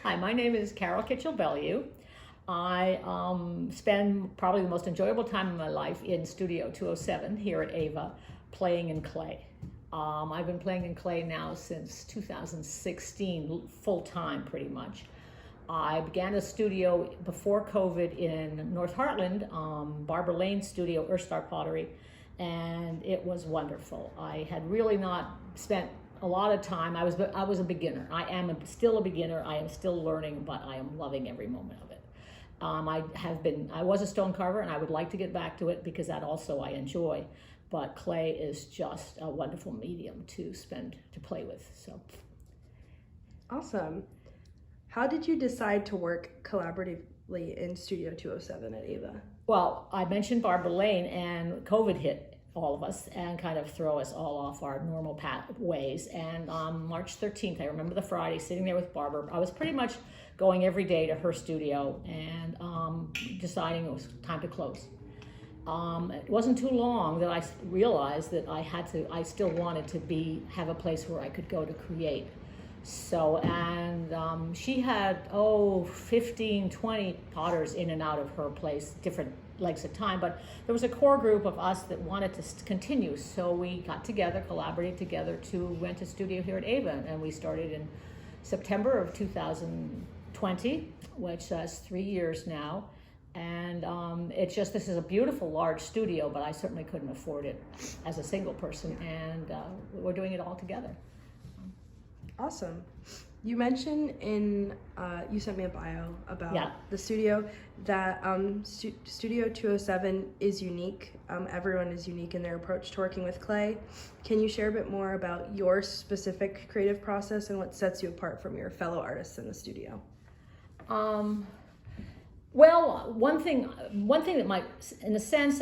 Hi, my name is Carole Kitchel Bellew. I spend probably the most enjoyable time in my life in Studio 207 here at AVA, playing in clay. I've been playing in clay now since 2016, full time pretty much. I began a studio before COVID in North Heartland, Barbara Lane's studio, Earthstar Pottery, and it was wonderful. I had really not spent a lot of time. I was a beginner. I am still a beginner. I am still learning, but I am loving every moment of it. I was a stone carver, and I would like to get back to it because that also I enjoy. But clay is just a wonderful medium to play with. So, awesome. How did you decide to work collaboratively in Studio 207 at AVA? Well, I mentioned Barbara Lane, and COVID hit all of us and kind of throw us all off our normal ways. And on March 13th, I remember the Friday, sitting there with Barbara. I was pretty much going every day to her studio and deciding it was time to close. It wasn't too long that I realized that I still wanted to have a place where I could go to create. So, and she had, 15, 20 potters in and out of her place, different lengths of time, but there was a core group of us that wanted to continue. So we got together, collaborated together to rent a studio here at AVA, and we started in September of 2020, which is 3 years now. And this is a beautiful, large studio, but I certainly couldn't afford it as a single person, and we're doing it all together. Awesome. You mentioned you sent me a bio about the studio, that Studio 207 is unique. Everyone is unique in their approach to working with clay. Can you share a bit more about your specific creative process and what sets you apart from your fellow artists in the studio? Well, one thing that might, in a sense,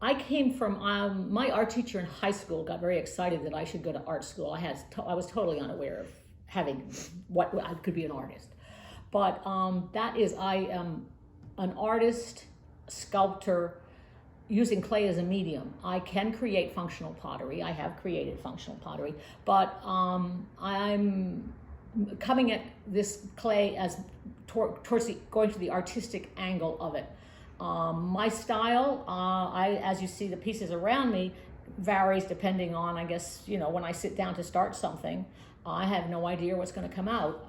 I came from, my art teacher in high school got very excited that I should go to art school. I was totally unaware of having I could be an artist. But I am an artist, sculptor, using clay as a medium. I can create functional pottery. I have created functional pottery, but I'm coming at this clay as going to the artistic angle of it. My style, as you see the pieces around me, varies depending on, I guess, when I sit down to start something, I have no idea what's going to come out.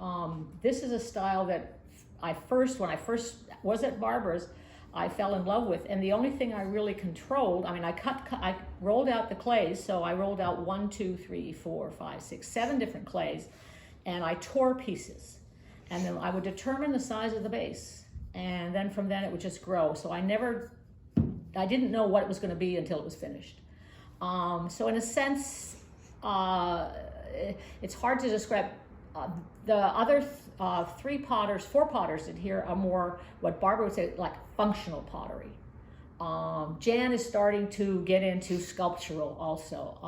This is a style that when I first was at Barbara's, I fell in love with, and the only thing I really controlled, I rolled out the clays, so I rolled out 1, 2, 3, 4, 5, 6, 7 different clays, and I tore pieces, and then I would determine the size of the base, and then from then it would just grow. So I didn't know what it was going to be until it was finished. So in a sense, it's hard to describe. The other 4 potters in here are more what Barbara would say, like functional pottery. Jan is starting to get into sculptural also,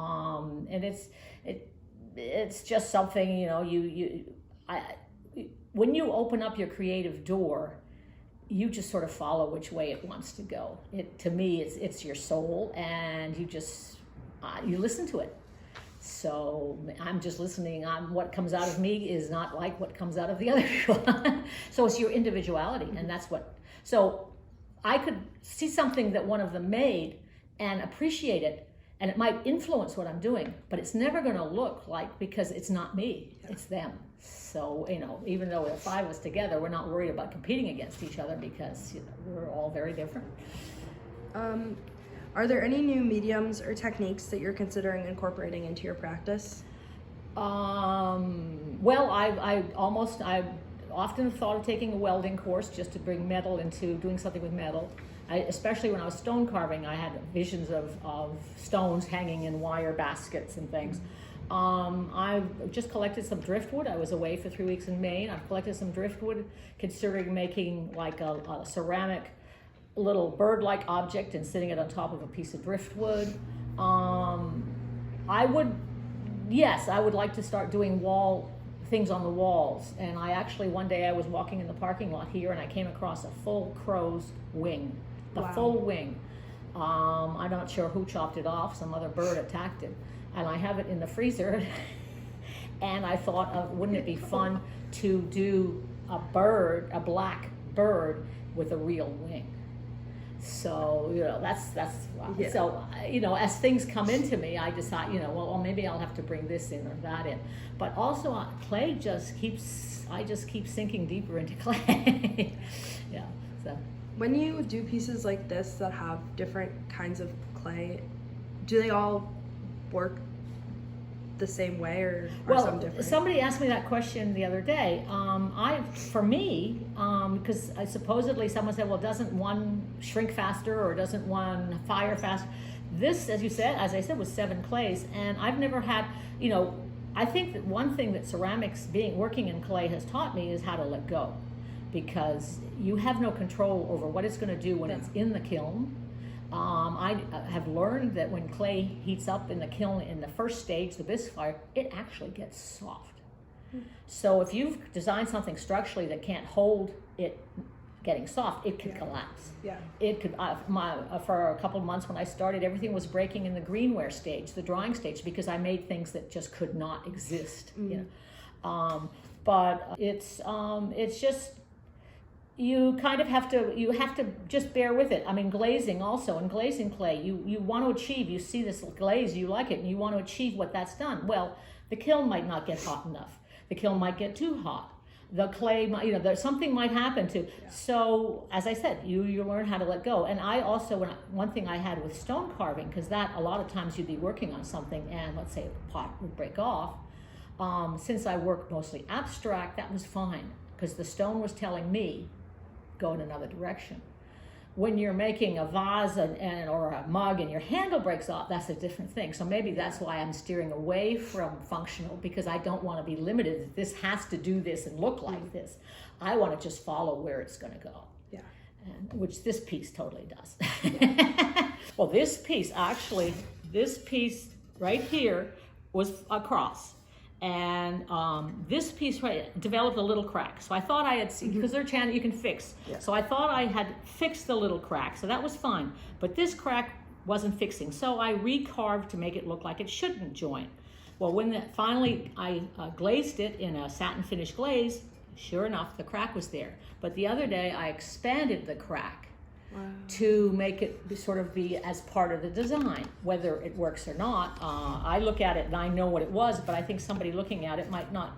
and it's just something, when you open up your creative door, you just sort of follow which way it wants to go. To me, it's your soul, and you listen to it. So I'm just listening. What comes out of me is not like what comes out of the other people. So it's your individuality, and that's what. So I could see something that one of them made and appreciate it, and it might influence what I'm doing, but it's never going to look like, because it's not me, it's them. So, even though the 5 of us together, we're not worried about competing against each other, because we're all very different. Are there any new mediums or techniques that you're considering incorporating into your practice? Well, I often thought of taking a welding course just to bring metal into doing something with metal. Especially when I was stone carving, I had visions of stones hanging in wire baskets and things. I've just collected some driftwood. I was away for 3 weeks in Maine. I've collected some driftwood, considering making like a ceramic little bird-like object and sitting it on top of a piece of driftwood. I would like to start doing things on the walls. And one day I was walking in the parking lot here, and I came across a full crow's wing, full wing. I'm not sure who chopped it off. Some other bird attacked it. And I have it in the freezer. And I thought, wouldn't it be fun to do a bird, a black bird with a real wing. So, that's Yeah. so, as things come into me, I decide, well, maybe I'll have to bring this in or that in. But also clay I just keep sinking deeper into clay. Yeah. So When you do pieces like this that have different kinds of clay, do they all work the same way or are some different? Somebody asked me that question the other day. Because supposedly someone said, well, doesn't one shrink faster or doesn't one fire faster? This, as I said, was 7 clays, and I've never had, I think that one thing that ceramics working in clay has taught me is how to let go, because you have no control over what it's going to do when it's in the kiln. I have learned that when clay heats up in the kiln in the first stage, the bisque fire, it actually gets soft. So if you've designed something structurally that can't hold it getting soft, it could collapse. Yeah. It could. For a couple of months when I started, everything was breaking in the greenware stage, the drying stage, because I made things that just could not exist. But it's just. You kind of have to just bear with it. I mean, glazing also, in glazing clay, you want to achieve, you see this glaze, you like it, and you want to achieve what that's done. Well, the kiln might not get hot enough. The kiln might get too hot. The clay, something might happen to. Yeah. So, as I said, you learn how to let go. And I also, one thing I had with stone carving, because that a lot of times you'd be working on something and let's say a pot would break off. Since I work mostly abstract, that was fine, because the stone was telling me, go in another direction. When you're making a vase or a mug and your handle breaks off, that's a different thing. So maybe that's why I'm steering away from functional, because I don't want to be limited. This has to do this and look like this. I want to just follow where it's going to go. Yeah. Which this piece totally does. Yeah. Well, this piece right here was a cross. And this piece developed a little crack. So I thought I had seen, because they're you can fix. Yeah. So I thought I had fixed the little crack, so that was fine. But this crack wasn't fixing, so I recarved to make it look like it shouldn't join. Well, when finally I glazed it in a satin finish glaze, sure enough, the crack was there. But the other day I expanded the crack. Wow. To make it be as part of the design. Whether it works or not, I look at it and I know what it was, but I think somebody looking at it might not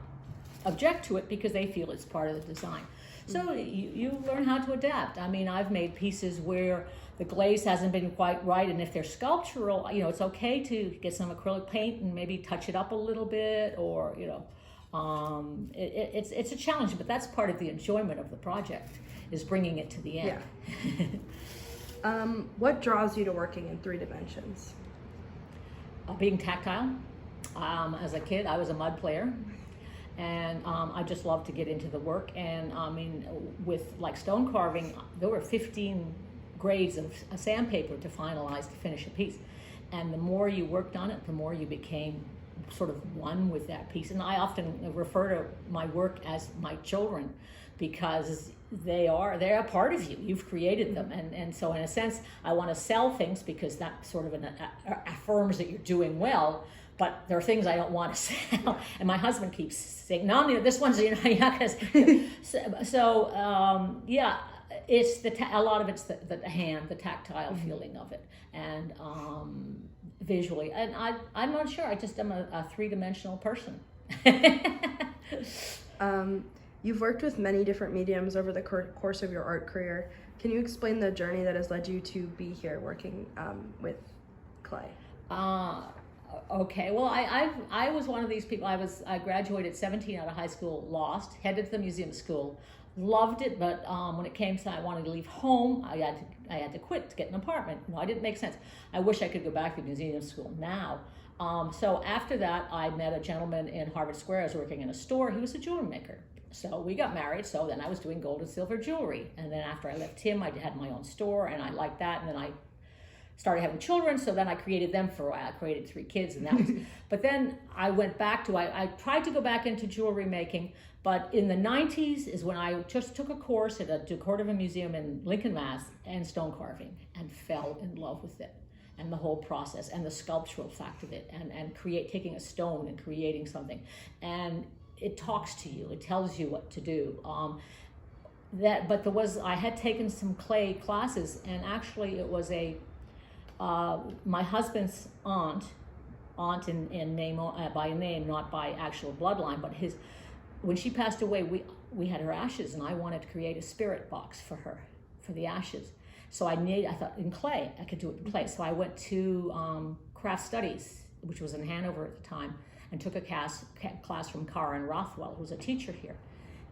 object to it because they feel it's part of the design. So you learn how to adapt. I mean, I've made pieces where the glaze hasn't been quite right, and if they're sculptural, it's okay to get some acrylic paint and maybe touch it up a little bit, or it's a challenge, but that's part of the enjoyment of the project, is bringing it to the end. Yeah. What draws you to working in 3 dimensions? Being tactile. As a kid, I was a mud player, and I just loved to get into the work. And I mean, with like stone carving, there were 15 grades of sandpaper to finish a piece. And the more you worked on it, the more you became sort of one with that piece. And I often refer to my work as my children, because they're a part of you. You've created them, and so in a sense, I want to sell things because that sort of affirms that you're doing well. But there are things I don't want to sell, and my husband keeps saying, "No, this one's yeah." Yeah, it's a lot of it's the hand, the tactile feeling of it, and visually. And I'm not sure. I just am a 3-dimensional person. You've worked with many different mediums over the course of your art career. Can you explain the journey that has led you to be here working with clay? Okay, well, I was one of these people. I graduated 17 out of high school, lost, headed to the museum school, loved it, but when it came to I wanted to leave home, I had to quit to get an apartment. No, it didn't make sense. I wish I could go back to museum school now. So after that, I met a gentleman in Harvard Square. I was working in a store. He was a jewelry maker. So we got married, so then I was doing gold and silver jewelry. And then after I left him, I had my own store, and I liked that. And then I started having children, so then I created them for a while. I created 3 kids, and that was, but then I went back to, I tried to go back into jewelry making, but in the 90s is when I just took a course at a decorative museum in Lincoln, Mass, and stone carving, and fell in love with it. And the whole process, and the sculptural fact of it, and taking a stone and creating something. And it talks to you. It tells you what to do. I had taken some clay classes, and actually it was my husband's aunt in name, by name, not by actual bloodline, but when she passed away, we had her ashes, and I wanted to create a spirit box for her, for the ashes. So I thought in clay, I could do it in clay. So I went to craft studies, which was in Hanover at the time, and took a class from Karen Rothwell, who was a teacher here.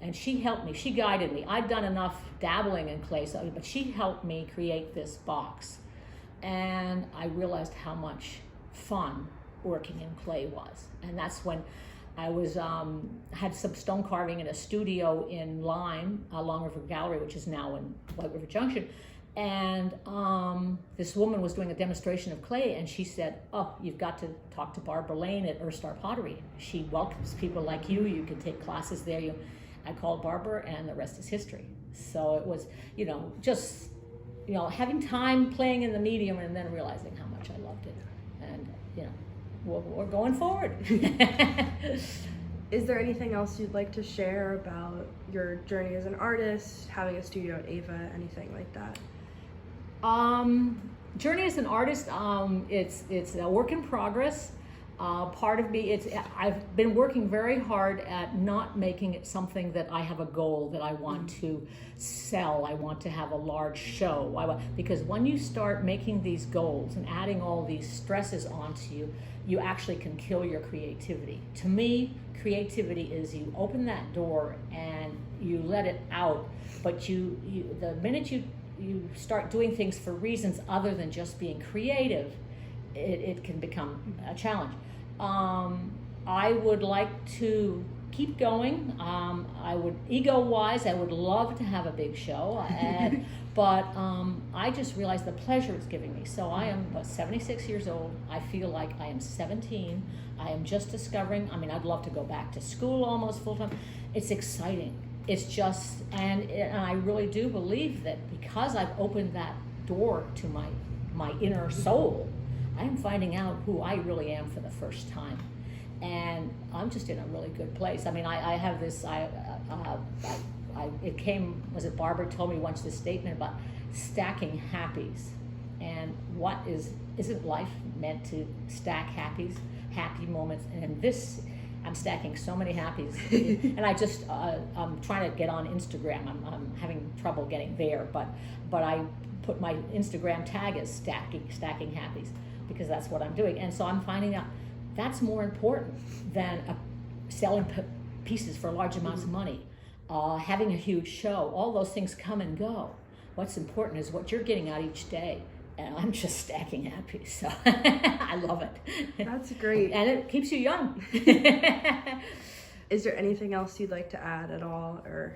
And she helped me, she guided me. I'd done enough dabbling in clay, but she helped me create this box. And I realized how much fun working in clay was. And that's when I had some stone carving in a studio in Lyme, Long River Gallery, which is now in White River Junction. And this woman was doing a demonstration of clay, and she said, "Oh, you've got to talk to Barbara Lane at Erstar Pottery. She welcomes people like you. You can take classes there." I called Barbara, and the rest is history. So it was, just, having time playing in the medium and then realizing how much I loved it. And, we're going forward. Is there anything else you'd like to share about your journey as an artist, having a studio at AVA, anything like that? Journey as an artist, it's a work in progress. Part of me, I've been working very hard at not making it something that I have a goal that I want to sell. I want to have a large show. Because when you start making these goals and adding all these stresses onto you, you actually can kill your creativity. To me, creativity is you open that door and you let it out, but the minute you start doing things for reasons other than just being creative, it can become a challenge. I would like to keep going. Ego-wise, I would love to have a big show, but I just realized the pleasure it's giving me. So I am 76 years old. I feel like I am 17. I am just discovering. I'd love to go back to school almost full-time. It's exciting. It's just, and I really do believe that because I've opened that door to my inner soul, I'm finding out who I really am for the first time. And I'm just in a really good place. I have this, Barbara told me once this statement about stacking happies. And isn't life meant to stack happy moments? And I'm stacking so many happies. And I'm trying to get on Instagram. I'm having trouble getting there, but I put my Instagram tag as stacking happies, because that's what I'm doing. And so I'm finding out that's more important than selling pieces for large amounts of money, having a huge show. All those things come and go. What's important is what you're getting out each day. And I'm just stacking happy, so I love it. That's great. And it keeps you young. Is there anything else you'd like to add at all, or?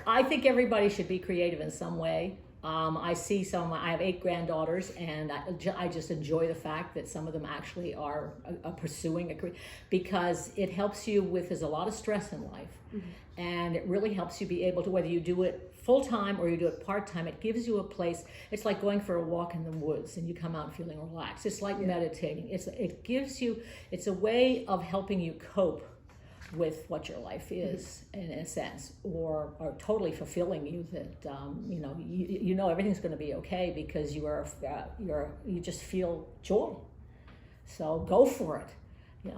I think everybody should be creative in some way. I have 8 granddaughters, and I just enjoy the fact that some of them actually are pursuing a career, because it helps you there's a lot of stress in life. Mm-hmm. And it really helps you be able to, whether you do it full-time or you do it part-time, it gives you a place. It's like going for a walk in the woods and you come out feeling relaxed. It's like meditating. It's a way of helping you cope with what your life is, in a sense, or totally fulfilling you, that everything's going to be okay, because you just feel joy. So go for it.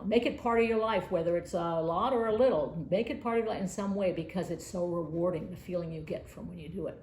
Make it part of your life, whether it's a lot or a little. Make it part of your life in some way, because it's so rewarding, the feeling you get from when you do it.